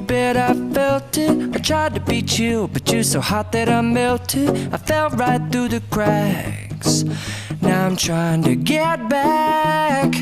bed, I felt it. I tried to be chill, but you're so hot that I melted. I fell right through the cracks. Now I'm trying to get back.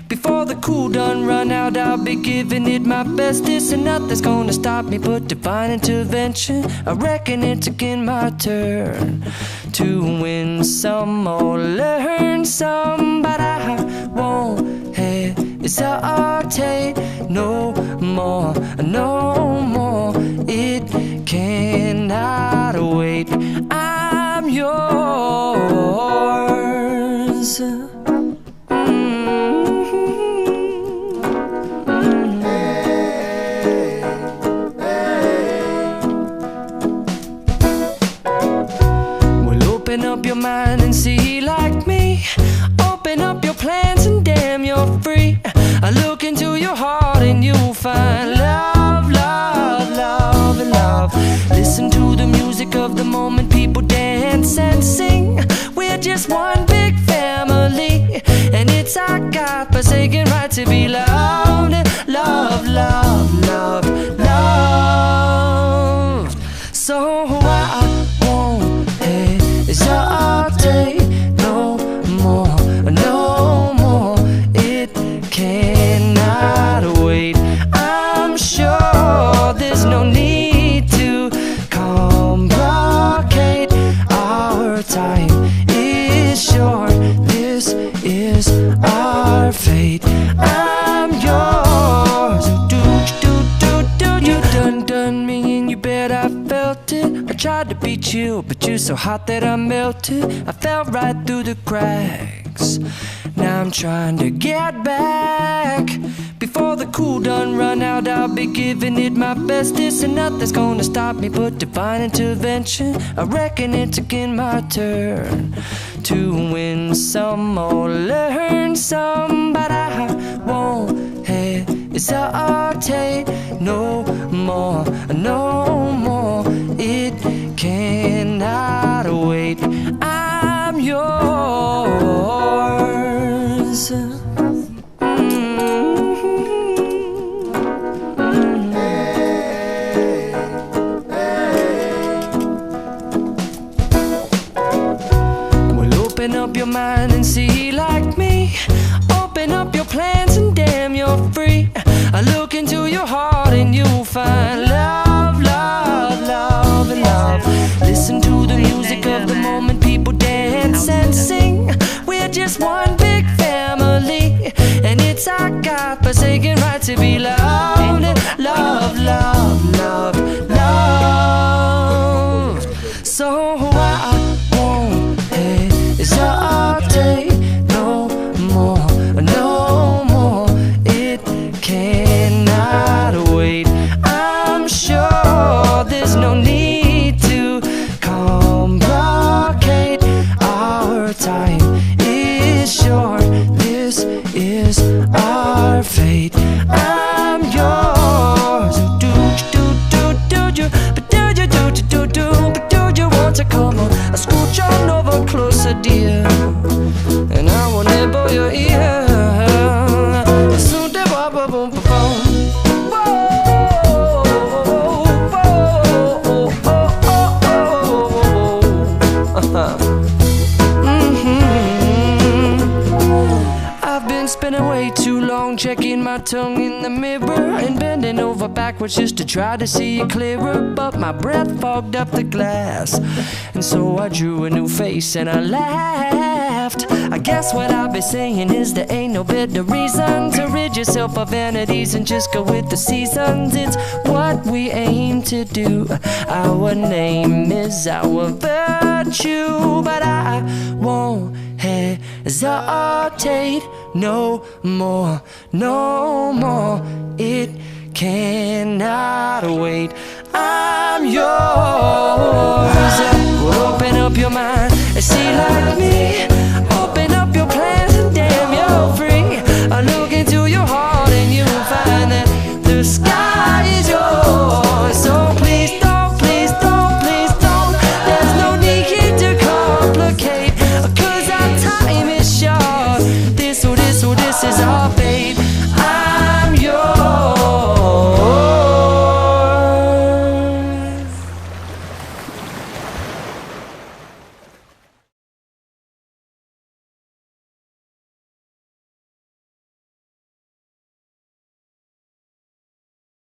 Before the cool done run out, I'll be giving it my bestest, and nothing's gonna stop me but divine intervention. I reckon it's again my turn to win some or learn some, but I won't hesitate no more, no more. It cannot wait. I'm yours. Open up your mind and see like me. Open up your plans and damn, you're free. I look into your heart and you'll find love, love, love, and love. Listen to the music of the moment, people dance and sing. We're just one big family, and it's our God-forsaken right to be loved. Love, love, love, love. So I won't hesitate no more, no more. It cannot wait. I'm sure there's no need to complicate. Our time is short. This is our fate. I'm yours. You done me in your bed, I felt it. I tried to be chill, but you're so hot that I melted. I fell right through the cracks. Now I'm trying to get back. Before the cool done run out, I'll be giving it my bestest, and nothing's gonna stop me but divine intervention. I reckon it's again my turn to win some or learn some, but I won't hesitate no more, no more. It cannot wait. I'm yours. Well, open up your mind and see like me. Open up your plans and damn, you're free. I look into your heart and you'll find love, love, love, and love. Listen to the music of the moment, people dance and sing. We're just one big family, and it's our God-forsaken right to be loved. Love, love, love, love. So I won't hesitate no more, no more. It cannot wait. I'm sure there's no need to complicate. Our time is short. This is our fate. I'm yours. But do you want to come on? I scooch on over closer, dear, and I will nibble your ear. I've been spending way too long checking my tongue in the mirror and bending over backwards just to try to see it clearer, but my breath fogged up the glass, and so I drew a new face and I laughed. I guess what I'll be saying is there ain't no better reason to rid yourself of vanities and just go with the seasons. It's what we aim to do. Our name is our virtue, but I won't hesitate no more, no more. It cannot wait. I'm yours. Open up your mind and see like me.